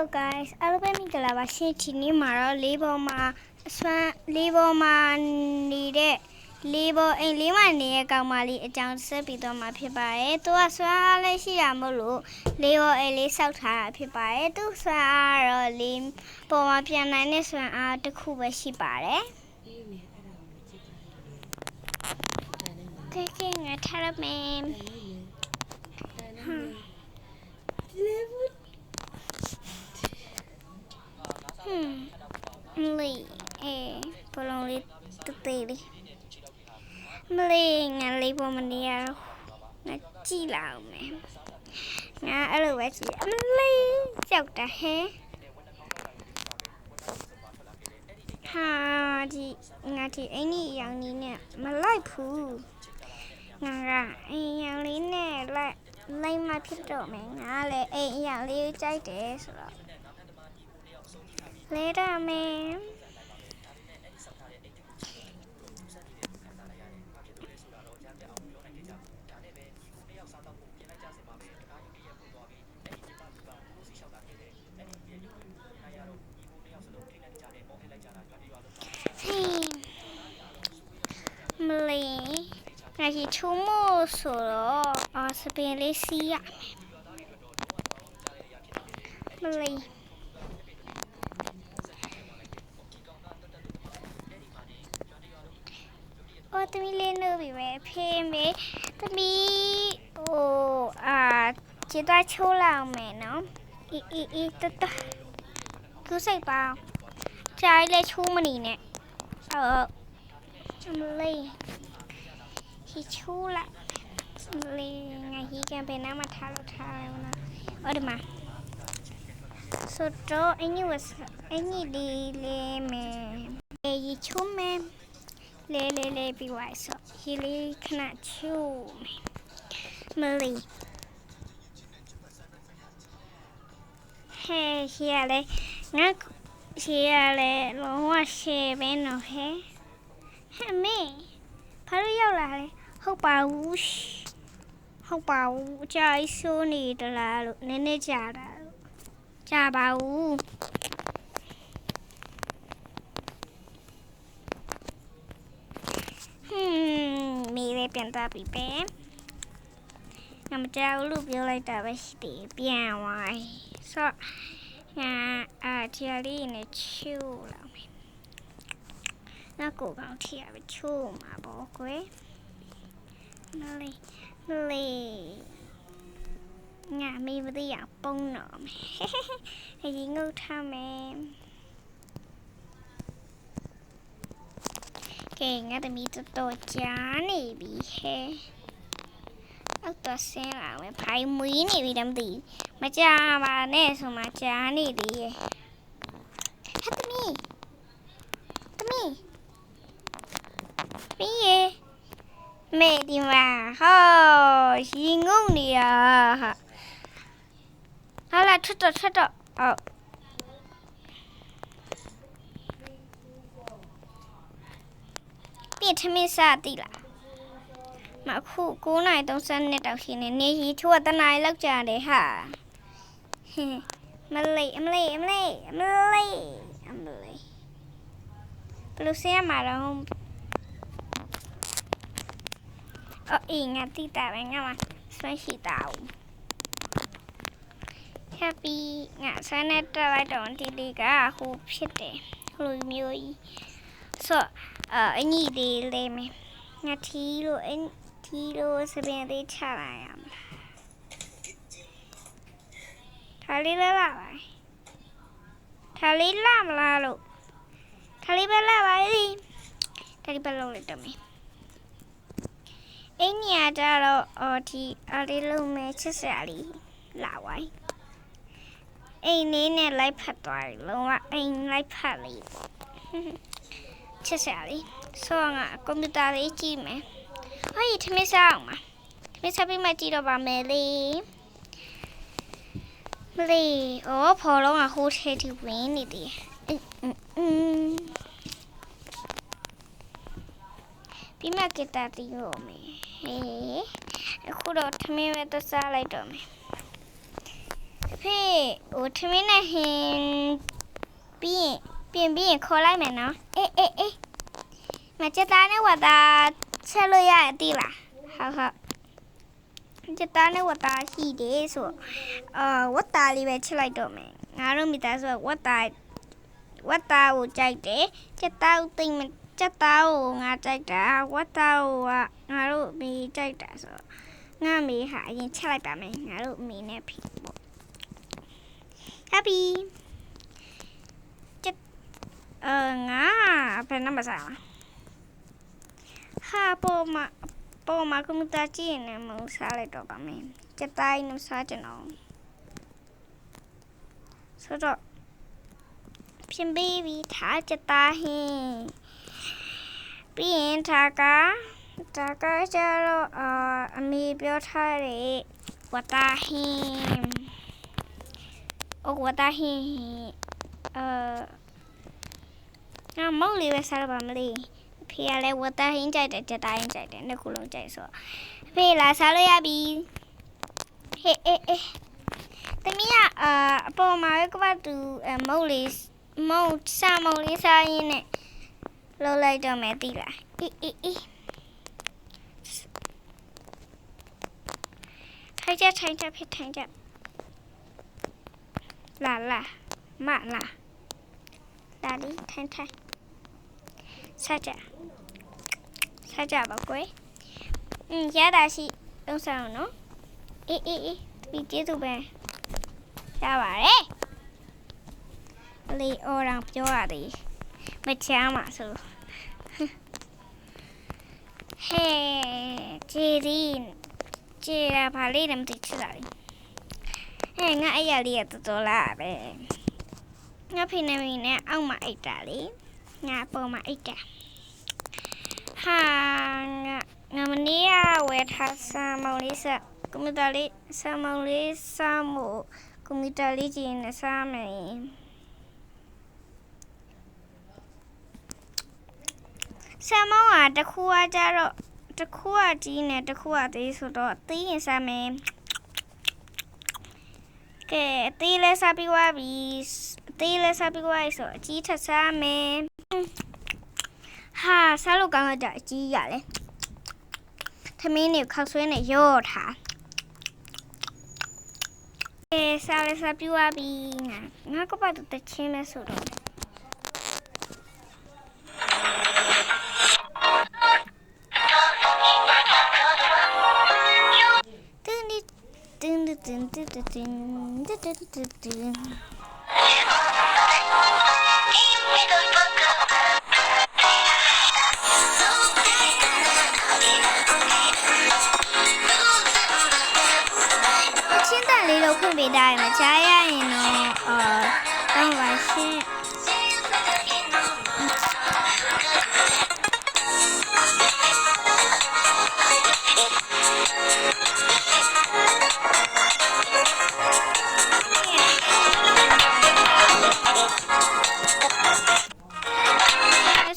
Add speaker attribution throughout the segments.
Speaker 1: Hello guys, အားလုံးပဲမင်္ဂလာပါရှင်ဒီနေ့မှာတော့လေးပေါ်မှာနေတဲ့လေးပေါ်အိမ်လေးမှာနေတဲ့ကောင်မလေးအကြောင်းဆက်ပြီးတော့မှာဖြစ်ပါတယ်။သူကဆွမ်းအားလေးရှိတာမို့လို့လေးပေါ်အိမ်လေးစောက်ထားတာဖြစ်ပါတယ်။သူဆွမ်းအားတော့လေးပေါ်မှာပြန်နိုင်တဲ့ဆွမ်းအားတစ်ခုပဲရှိပါတယ်။ကဲငါထားရမယ်။မလေးဘလုံးလေးတေးလေးမလေးငါလေးပေါ်မနေရတော့ငါကြည့်လာအောင်မယ်ငါအဲ့လိုပဲကြည့်မလေးကြောက်တာဟဲဟာဒီငါဒီအင်းကြီးရောင်ကြီးနဲ့မလိုက်ဘူးငါကအင်းရောင်လေးနဲ့လိုက်မှဖြစ်တော့မယ်ငါလည်းအင်းရောင်လေးကိုကြိုက်တယ်ဆိုတော့လေဒါမင်းမလေးငါကြီးချုံမို့ဆိုတော့စပင်လေးစီးရမယ်မလေးသမီးလေးနိုးပြီပဲဖေးမေသမီးခြေသားချိုးလာအောင်မယ်နော်အေးတကူစိတ်ပါခြေလေးချိုးမနေနဲ့မလေးဟိချိုးလာမလေးငါဟိကန်ပဲနားမှာထားလို့ထားရအောင်နော်ဒီမှာဆိုတော့အင်ကြီးလေးမယ်ဟိချိုးမယ်လေးပြီးသွားဆိုဟီလေးခဏချိုးမလေးဟဲဟီရလေငါဟီရလေလုံးဝရှေပဲနော်ဟဲမေဘာလို့ရောက်လာလဲဟုတ်ပါဘူးအကြာကြီးဆိုးနေတလားလို့နည်းနည်းကြာပါဘူးမေးလေးပြန်သွားပြီပဲငါမကြောက်လို့ပြောလိုက်တာပဲရှိတယ်ပြန်သွားဆိုငါဒီလေးနဲ့ချိုးလာမယ်ငါကိုကောင်ထီရပဲချိုးမှာပေါ့ကွယ်မလေးငါမေးမသိအောင်ပုံတော့မယ်အရင်ငုတ်ထားမယ်ငါသမီးတော်ကြာနေပြီဟဲ့အောက်တော့ဆင်းလာမယ်ဖိုင်မွေးနေပြီတော့မသိမကြာပါနဲ့ဆိုမှကြာနေသေးရဲ့ဟဲ့သမီးပြီးရဲ့မေဒီမာဟောရင်ငုံနေတာဟာလာထွက်တော့ပြည့်ထမင်းစားတိလားမအခု9:30တောက်ရှိနေရီချိုးတနားလောက်ကြာတယ်ဟာမလေးဘလူစရမှာတော့အေးငါတိတာပဲငါမဆွမ်းရှိတာဦး happy ငါဆွမ်းနဲ့တက်လိုက်တော့ဒီလေးကဟိုဖြစ်တယ်ဟိုမျိုးကြီးဆိုအညီလေးမယ်ငါထီလို့စပင်လေးချလိုက်ရမလားထားလေးလာပါထားလေးလာမလားလို့ထားလေးပဲလာပါလိထားလေးပဲလုံးလိုက်တော့မယ်အင်းညာကြတော့ဒီအားလေးလုံးမယ်ချစ်စရာလေးလာဝိုင်းအိမ်လေးနဲ့လိုက်ဖတ်သွားတယ်လုံးဝအိမ်လိုက်ဖတ်လေးချစ်စရာလေးဆိုငါကွန်ပျူတာလေးကြည့်မယ်ဟိုထမင်းစားအောင်ပါထမင်းစားပြီးမှကြည့်တော့ပါမယ်လေဖော်လုံးကဟိုးထဲထိဝင်နေတယ်ပြီးမှကတာတီးရောမယ်အခုတော့ထမင်းပဲစားလိုက်တော့မယ် ဖေဟိုထမင်းနဲ့ဟင်းပြီးရင်ခေါ်လိုက်မယ်နော်အေးမချက်သားနဲ့ဝတ်သားချက်လို့ရအတိလားဟုတ်ချက်သားနဲ့ဝတ်သားရှိတယ်ဆိုဝတ်သားလေးပဲချက်လိုက်တော့မယ်ငါတို့မိသားစုကဝတ်သားကိုကြိုက်တယ်ချက်သားကိုသိမချက်သားကိုငါကြိုက်တာဝတ်သားကိုကငါတို့မိကြိုက်တာဆိုငါမေဟာအရင်ချက်လိုက်ပါမယ်ငါတို့မိနဲ့ဖေပေါ့ happy ချက်ငါဘယ်နှမစားဟာပေါ်မှာကွန်ပျူတာကြည့်နေမှစားလိုက်တော့ပါမယ်ချက်သားနဲ့စားကြအောင်ဆိုတော့ပြင်ပေးပြီးထားချက်သားဟင်းပြီးရင်ဒါကကျတော့အမေပြောထားတယ်ဝတ်သားဟင်းဝတ်သားဟင်းငါမုတ်လေးပဲစားရပါမလေးဖေကလည်းဝတ်သားဟင်းကြိုက်တယ်ချက်သားဟင်းကြိုက်တယ်နှစ်ခုလုံးကြိုက်ဆိုဖေလာစားလို့ရပြီဟေးသမီးကအပေါ်မှာကပတ်တူမုတ်လေးစားရင်းနဲ့လှုပ်လိုက်တော့မယ်သိလားအေးထိုင်ကြဖြစ်ထိုင်ကြလာမလာဒီထိုင်စားကြပါကွယ်ရတာရှိသုံးဆောင်နော်အေးဒီကျေးဇူးပဲရပါတယ်လေးအော်တော်ပြောရသည်မချမ်းပါဆိုဟဲကျေရပါလေးနဲ့မသိချတာလေငါအဲ့ရလေးရတော်လာပဲငါဖိနေမီနဲ့အောက်မှာအိတ်တာလေငါပေါ်မှာအိတ်တာဟာငါမနေ့ကဝယ်ထားဆာမောင်လေးစကွန်ပျူတာလေးဆာမောင်လေးစားမို့ကွန်ပျူတာလေးကြည့်နေစားမယ်ဆာမောင်ကတစ်ခုကကြတော့တစ်ခုကကြီးနဲ့တစ်ခုကသေးဆိုတော့သီးရင်စားမယ်ကဲအသေးလဲစားပြီးသွားပြီဆိုအကြီးထပ်စားမယ်ဟာစားလို့ကောင်းတော့အကြီးရလဲထမင်းနဲ့ခောက်ဆွဲနဲ့ရော့ထားစားပြီးသွားပြီငါကပတ်တချင်းမဲဆိုတော့ဖွင့်ပေးတိုင်းမှာကြားရရင်တော့တောင်းပါရှင်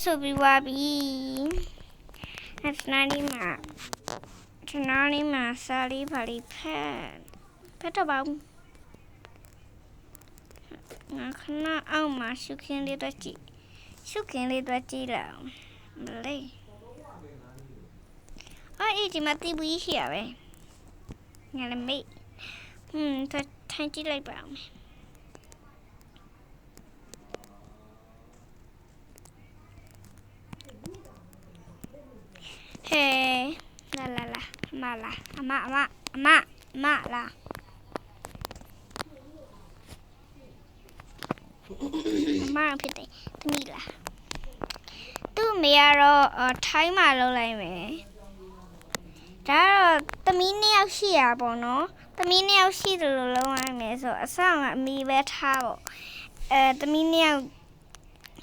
Speaker 1: ဆိုပြီးပါပြီခဏလေးမှာစားလေးပါလေးဖက်တော့ပါဦးငါခဏအောင်မှာရှုခင်းလေးတော့ကြည့်လောက်မလေးအေးဒီမှာတီးပြီးရှိရပဲငါလည်းမေ့ထိုင်ကြည့်လိုက်ပါဦးဟဲလာအမလာအမလာအမဖြစ်တယ်သမီးလားသူ့မေကတော့ထိုင်းမှာလောက်လိုက်မယ်ဒါတော့သမီးနှစ်ယောက်ရှိရပေါ့နော်သမီးနှစ်ယောက်ရှိတယ်လို့လုံးလိုက်မယ်ဆိုအဆောင်ကအမီပဲထားပေါ့သမီးနှစ်ယောက်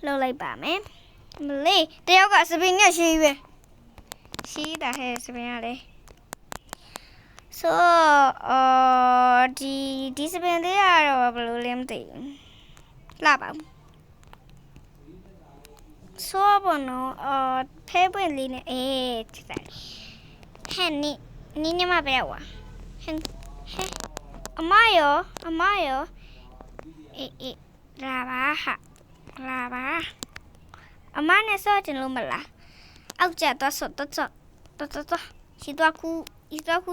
Speaker 1: လောက်လိုက်ပါမယ်မလေးတယောက်ကစပင်းနဲ့ရှိပဲရှိတာဟဲ့စပင်းရလေဆိုဒီစပင်းလေးကတော့ဘယ်လိုလဲမသိဘူးလာပါဆိုဘောနော်ဖဲပွင့်လေးနဲ့ချစ်တယ်ဟဲ့နီမပဲဝါဟဲ အမရောအေးလာပါဟာလာပါအမနဲ့ဆော့ချင်လို့မလားအောက်ကျတော့ဆော့တော့ရှိတော့ကူ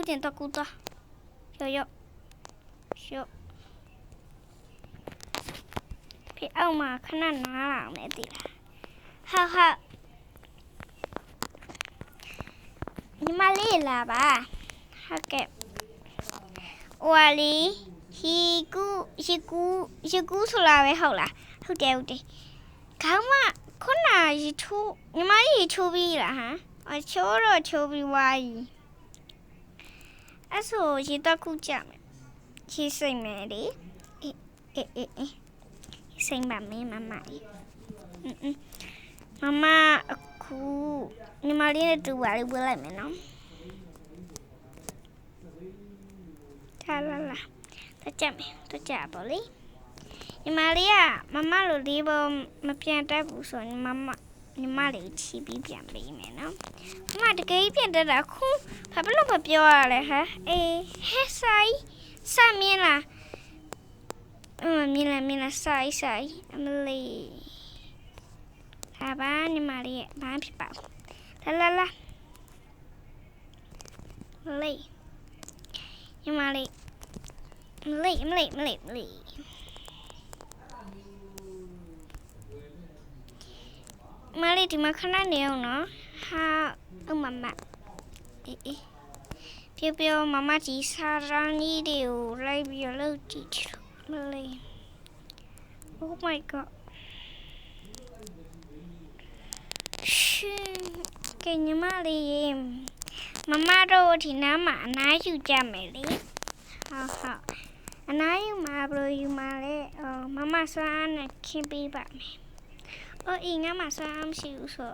Speaker 1: တင်တော့ကူတော့ရောဖေအောက်မှာခဏနားလာမယ်တိလားဟာညီမလေးလာပါဟုတ်ကဲ့ဟိုလီရှိကူဆိုလာပဲဟုတ်လားဟုတ်တယ်ခေါင်းမခုနရီထိုးညီမလေးထိုးပြီးလားဟမ်အချိုးပြီးဝါကြီးအဲ့ဆိုရီတော့ခုကြမယ်ရှိစိတ်မယ်လေအေးစိတ်ပါမင်းမမအခုညီမလေးနဲ့တူပါလေးဝယ်လိုက်မယ်နော်လာတော့ကြပါလေညီမလေးကမမလိုလေးပေါ်မပြန်တတ်ဘူးဆိုရင်ညီမလေးချီပြီးပြန်ပေးမယ်နော်မမတကယ်ပြန်တတ်တာခုဘာလို့မပြောရလဲဟဲ့ဟဲဆိုင်မြင်လားမြင်လားဆိုင်အမလေးဟာဘာညီမလေးဘာဖြစ်ပါလာလေးညီမလေးမလေးဒီမှာခဏနေအောင်နော်ဟာမမအေးပြောမမကြီးစာရန်ကြီးတွေကိုလိုက်ပြီးလုပ်ကြည့်ချလို့မလေး Oh my god ကဲညီမလေးမမတို့ဒီနားမှာအနားယူကြမယ်လေဟုတ်အနားယူမှာဘယ်လိုယူမှာလဲမမဆွမ်းနဲ့ခင်းပေးပါမယ်အေးငါမဆွမ်းမရှိဘူးဆို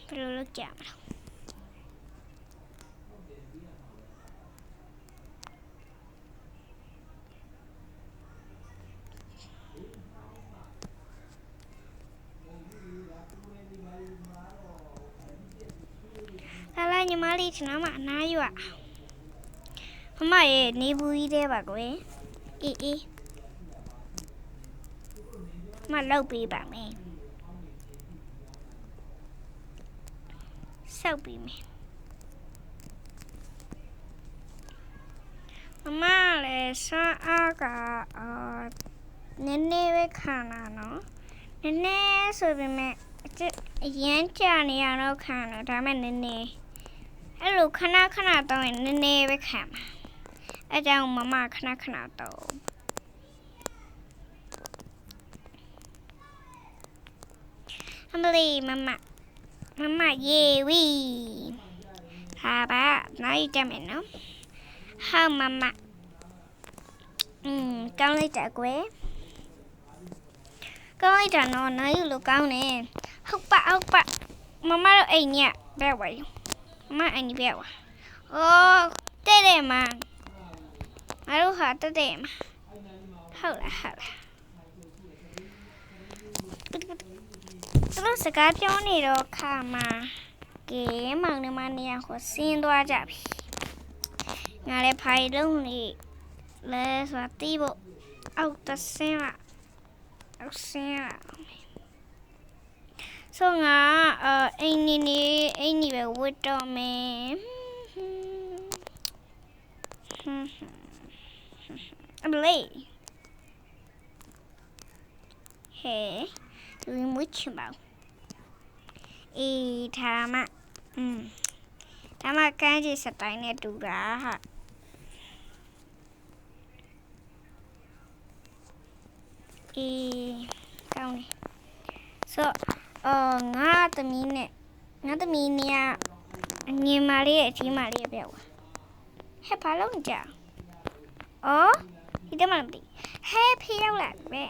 Speaker 1: ဘယ်လိုလုပ်ကြမလဲညီမလေးဒီနားမှာအနားယူอ่ะမမရဲ့နေဘူးကြီးတဲ့ပါကွယ်အေးမလောက်ပေးပါမယ်စောက်ပေးမယ်မမလည်းဆွမ်းအားကနည်းနည်းပဲခံလာနော်နည်းနည်းဆိုပေမဲ့အရင်ကြာနေရတော့ခံတော့ဒါမဲ့နည်းနည်းအဲ့လိုခဏတော့နည်းနည်းပဲခံပါအဲ့ကြောင့်မမခဏတော့အမလေးမမရေဝီဟာပါနိုင်ကြမယ်နော်ဟာမမကောင်းလိုက်တာကွယ်ကောင်းလိုက်တာနော်နိုင်ယူလို့ကောင်းတယ်ဟုတ်ပါမမတို့အိမ်ညဘယ်ဝါယူမအိမ်ကြီးပြောတဲ့မှာငါတို့ဟာတဲ့မှာဟုတ်လားသူတို့စကားပြောနေတော့ခါမှာကဲမောင်နှမနေရဟိုဆင်းသွားကြပြီငါလည်းဖိုင်လုံးလေးလဲဆိုတီးဖို့အောက်တဆင်းလာဆိုငါအိမ်နီပဲဝတ်တော့မယ်အမလေးဟဲသူမွေးချင်ပါဒါမှကန်းကြီးစတိုင်းနဲ့တူတာဟာကောင်းတယ်ဆိုငါသမီးနေအငင်မလေးရဲ့အကြီးမလေးရဲ့ပြောက်ဟဲ့ဘာလုပ်ကြဒီတမလို့ဟဲ့ဖေးရောက်လာပဲ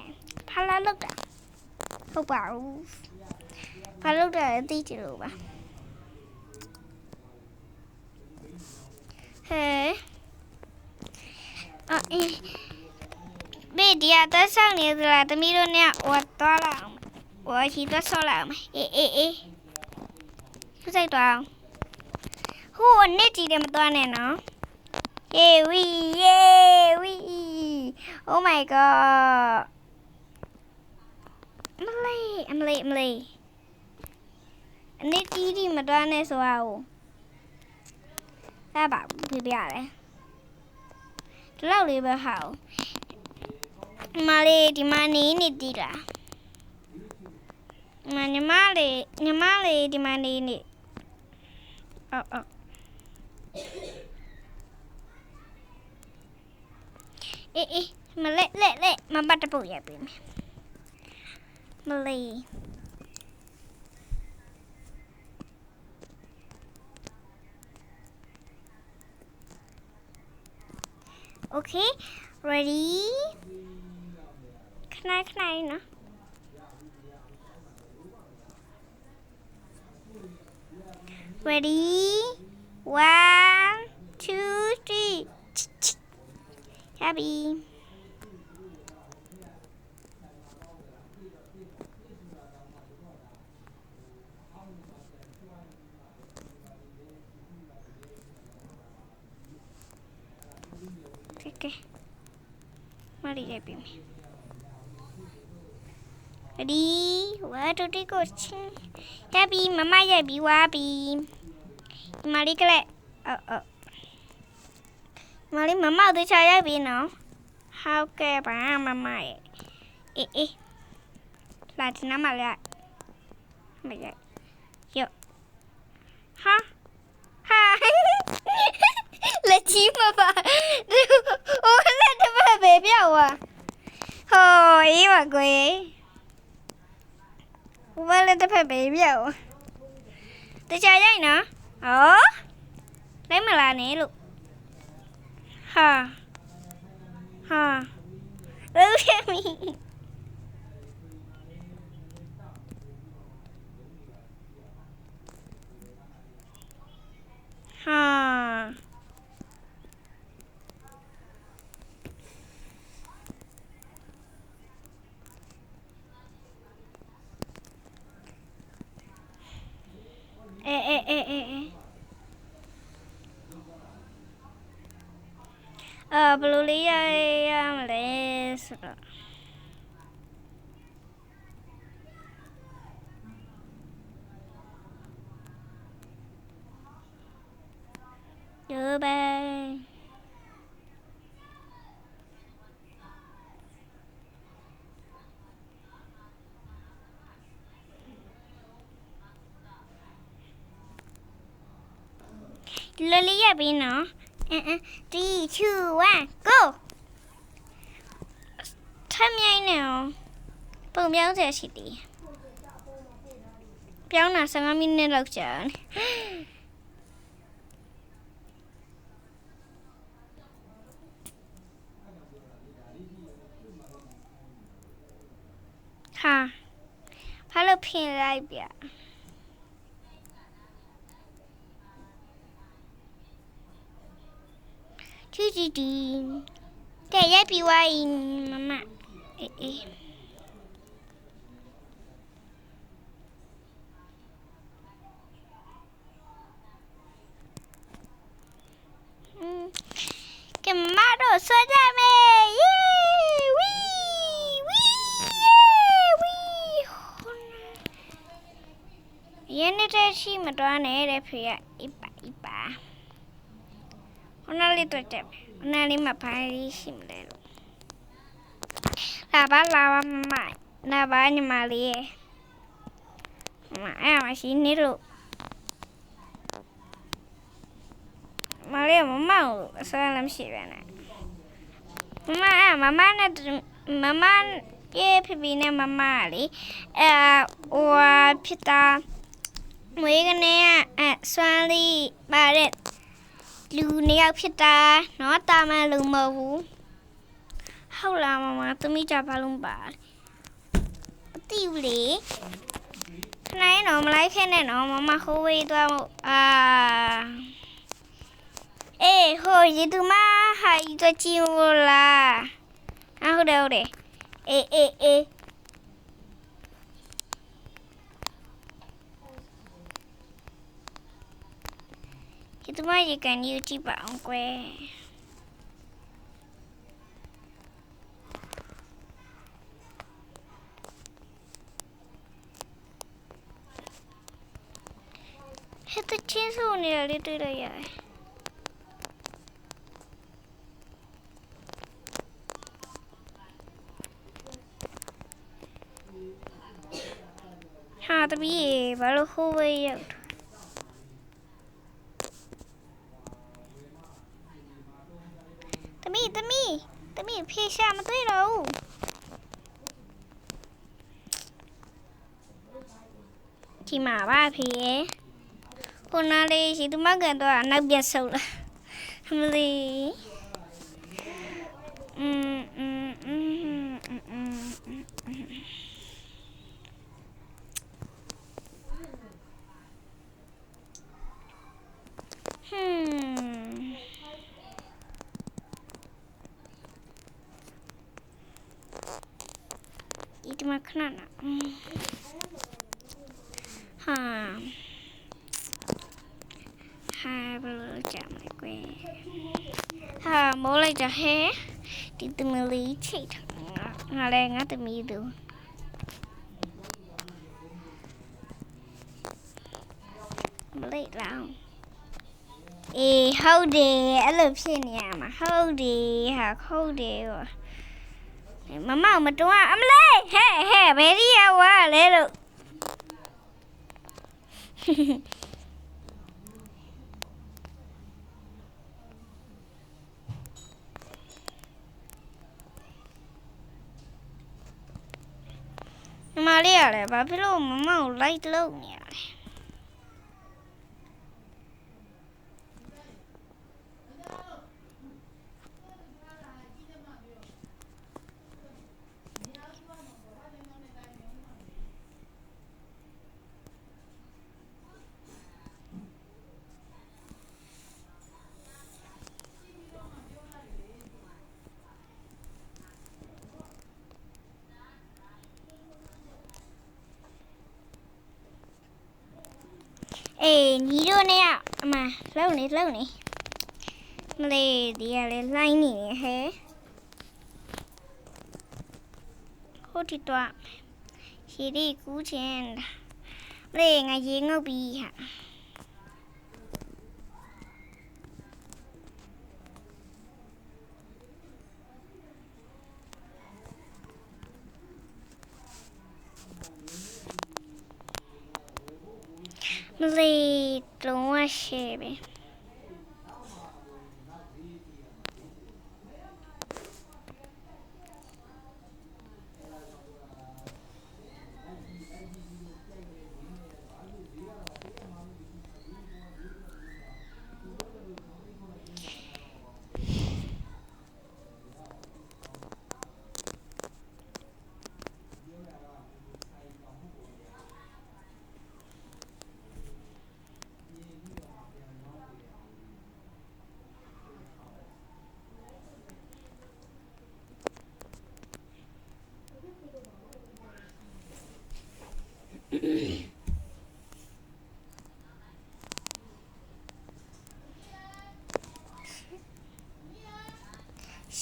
Speaker 1: ဖလာလောက်တာဟုတ်ပါဘူးဖလာလောက်တာသိကြလို့ပါဟဲ့ဘေးဒီအသက်ဆောင်နေသလားသမီးတို့နဲ့ဝတ်သွားလာအောင်ဝါချီတော့ဆောလာအောင်အေးခုစိတ်သွားအောင်ဟိုနေ့ကြည့်တယ်မသွားနဲ့နော် Here we, yeah, we. Oh my god. Emily. Anh đi đi mà ra này sao? Ta bảo bị bẻ đấy. Lâu đi bảo hảo. Mà đi mà ní đi ra. Mà nhà má đi mà ní. Ê, mà lệ, mà bắt đầu vậy bị mẹ. Mà lệ. Okay, ready? Can I no? Ready? 1, 2, 3. Happy. Okay. Mari happy me. Ready? 1, 2, 3, go. Happy, mama happy, happy. Mari kale. Mari mama tôi chơi happy nó. How ke bà mama. Ê. Lại thì nó mà lại. Mày lại. Yo. Ha. Là chim mà bà. Ủa là nó bà bé biểu à. Hồi ý bà quê. Ủa là nó bà bé biểu. Tôi chơi vậy nữa. Lấy mà là nè luôn. Ha. Look at me. Ha. Ê. Blue lý mà để rồi. Đưa ba. Lily ya bị nó. 3, 2, 1, go. Tham nhai nào. Bông béo giờ chỉ đi. Béo nào sang mình nên lâu chờ. Ha. Phải là pin lại bia. Đi. Để ya bị hoài mama. Ê. Cái má đồ xóa ra mẹ. Yeah, yeah. Ini tadi maduan ada pria ipa. Ona lihat cep. Ona 5 hari simlel. Laba mama. Laba ni mali. Mama masih ni lu. Mali mama salam sibana. Mama ye pibine mama li. Wa pita. Mấy cái này xoa đi bà đẹp lù neo phía ta nó ta mà lù mờ vũ không làm mà tôi mới cho bà luôn bà tiêu lý cái này nó mà lấy cái này nó mà không biết đâu ê hồi gì tôi mà hay tôi chiêu là không đâu để ê Itu mah ikan YouTube bang kue. ဆိုနေတယ်လေးတွေ့လိုက်ရတယ်ဟာတပီးဘာလို့ဟိုးဝေးရောက်တမီဖေးရှာမတွေ့တော့ဘူးဒီမှာပါဖေးရဲ့ခုနလေးရှိသူမကန်တော့နောက်ပြတ်ဆုပ်လာမလေးဒီမှာခဏနာဟာဘယ်လိုကြမ်းလဲကွယ်ဟာမိုးလိုက်ကြဟဲဒီတမလီချိတ်ငါလည်းငါတမီးသူမလေးလောင်အေးဟုတ်တယ်အဲ့လိုဖြစ်နေရမှာဟုတ်တယ်ဟာဟုတ်တယ်မမမတွန်းအမလေးဟဲ့ဘယ်ဒီရောက်ဝါလဲလို့မလေးရတယ်ဘာဖြစ်လို့မမကိုလိုက်လို့နေရလဲအေးညီတို့နဲ့အမလှုပ်နေမလေးဒီကလည်းလှိုင်းနေဟဲ့ဟိုတီတော့ရေဒီကူးချင်မလေးငါရေငုတ်ပြီးဟာမလေးလုံးဝရှေ့ပဲ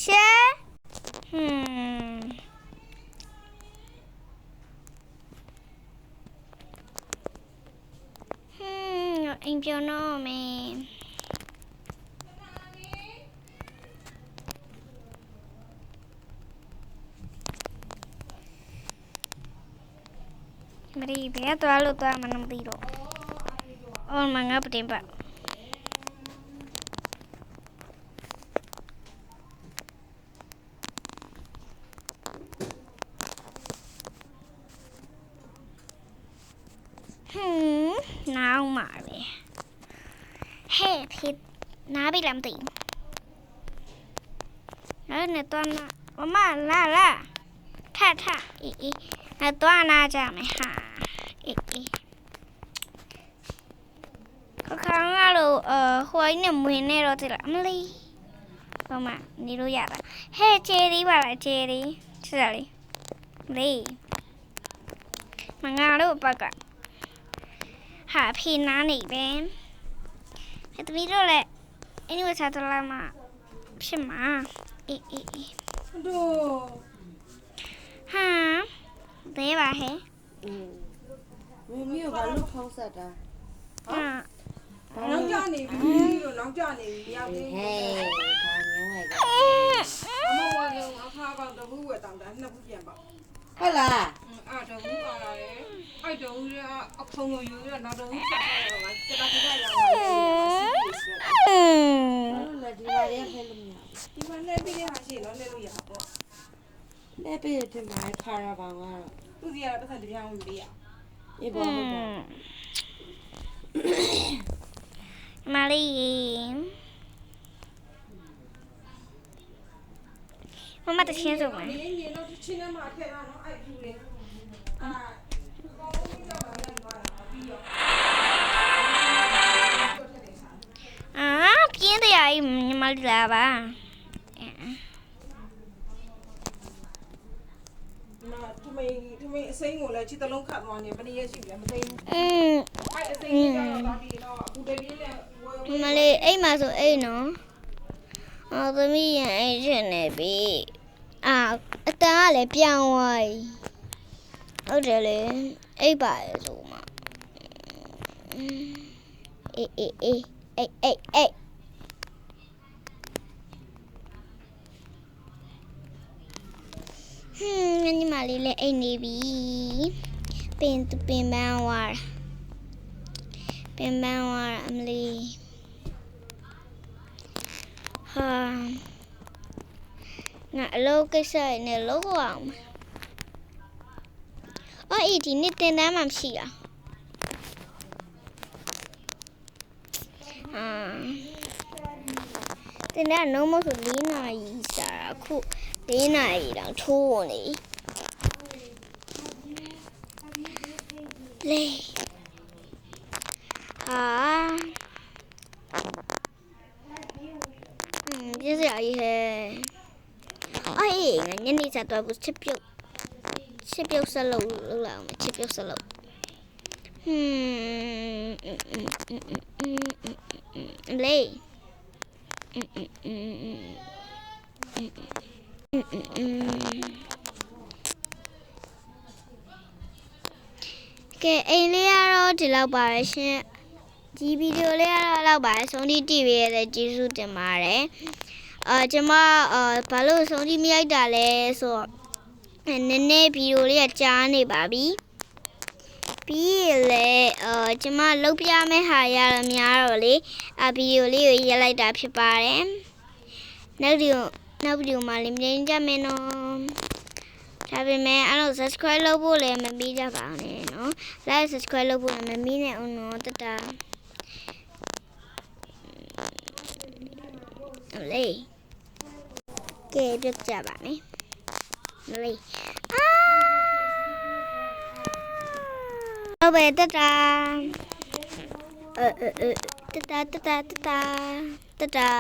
Speaker 1: ရှဲအိမ်ပြောတော့မယ်မရီဘယ်တော့လို့တော့မနမသိတော့အော်မငါပတင်ပါနားမှာပဲဟဲ့ဖြစ်နားပြီလားမသိဘူးအဲ့နဲ့တော့မလာထအေးအဲ့တော့နာကြမယ်ဟာအေးခါငါလို့ဟိုင်းနဲ့မွေးနေတော့တိလားအမလီဘာမှနေလို့ရတာဟဲ့ကျေရီပါလားကျေရီချစ်တာလေးလေးမငါတို့ဘက်ကဟာဖေးနားနေပဲအဲ့တမီးတို့လည်းအင်းဝချတလာမှာဖြစ်မှာအေးတို့ဟာဘယ်ပါဟဲ့
Speaker 2: မမီးကဘာလို့ဖောင်းဆက်တာ
Speaker 1: ဟာ
Speaker 2: နောက်ကျနေပြီရောက်သေး
Speaker 3: ဟဲ့ဘာညံဝဲက
Speaker 2: အမဝါလုံးအခါပေါင်းတဘူးဝယ်တောင်းတာနှစ်ဘူးပြန်ပါ
Speaker 3: ဟုတ်လား
Speaker 2: အဲ့တဘူးပါလာတယ်အဲ့တဘူးကအဖုံကိုယူရနောက်တဘူးဆက်ရတော့လားတတားတတားရောက်လာတယ်
Speaker 3: လက်ဒီပါရဲဖဲလို့မရ
Speaker 2: ဒီမှာလဲပြီးတဲ့ဟာရှိတော့လဲလို့ရပါပေါ့
Speaker 3: လဲပေးတယ်မှာခါရပါကတော့
Speaker 2: သူစီကတော့ပတ်စံတပြားဝင်ပေးရ
Speaker 3: အေးဘောဟုတ်ပါ
Speaker 1: မာလီမမတချင်းဆိုမယ်
Speaker 2: နေနေတော့ချင်းနဲ့မှထည့်တာနော်အဲ့ဘူးလေအာကောင်းပြီးတော့လည်းသွားတာပြီးတော့
Speaker 1: ပြင်းတရားကြီးညီမလေးလာပါ
Speaker 2: ထမင်းအစိမ်းကိုလည်းချစ်တလုံးခတ်သွားနေဘယ်နည်းရရှိလဲမသိဘူး
Speaker 1: อืม
Speaker 2: အဲ့အစိမ်းကြီးကတော့သွားပြီးတော့အခုတည်းလေးနဲ့ဝယ်
Speaker 1: ညီမလေးအိမ်မှာဆိုအိမ်နော်သမီးရင်အိမ်ရှင်နေပြီအတန်ကလည်းပြောင်းသွားပြီဟုတ်တယ်လေအိပ်ပါလေဆိုမှအေးညီမလေးလည်းအိမ်နေပြီပင်ပန်းဝါအမလေးဟာငါအလုပ်ကိစ္စနဲ့လုပ်အောင်အေးဒီနေ့တင်တန်းမှမရှိတာတင်တန်းလုံးမဆို4 နာရီစာအခု4 နာရီတောင်ထိုးနေလေပြည့်စရာကြီးဟဲ့အေးငါညနေစာတော့ဘူးချစ်ပြုတ်စလုံးလောက်လာအောင်ချစ်ပြုတ်စလုံးလေကဲအိမ်လေးကတော့ဒီလောက်ပါပဲရှင်ဒီဗီဒီယိုလေးကတော့လောက်ပါဆုံးထိကြည့်ပေးရတဲ့ကျေးဇူးတင်ပါတယ်ကျွန်မဘာလို့ဆုံးထိမရိုက်တာလဲဆိုတော့နည်းနည်းဗီဒီယိုလေးကကြားနေပါပြီပြီးလေကျွန်မလုတ်ပြမယ့်ဟာရတော့များတော့လေဗီဒီယိုလေးကိုရက်လိုက်တာဖြစ်ပါတယ်နောက်ဗီဒီယိုမှာလည်းမြင်ကြမယ်နော်ဒါပေမဲ့အဲ့တော့ subscribe လုပ်ဖို့လည်းမပြီးကြပါနဲ့နော် like subscribe လုပ်ဖို့လည်းမပြီးနဲ့အောင်နော်တတာလေးကဲပြကြပါမယ်လေးဟုတ်ပဲတတာတတာ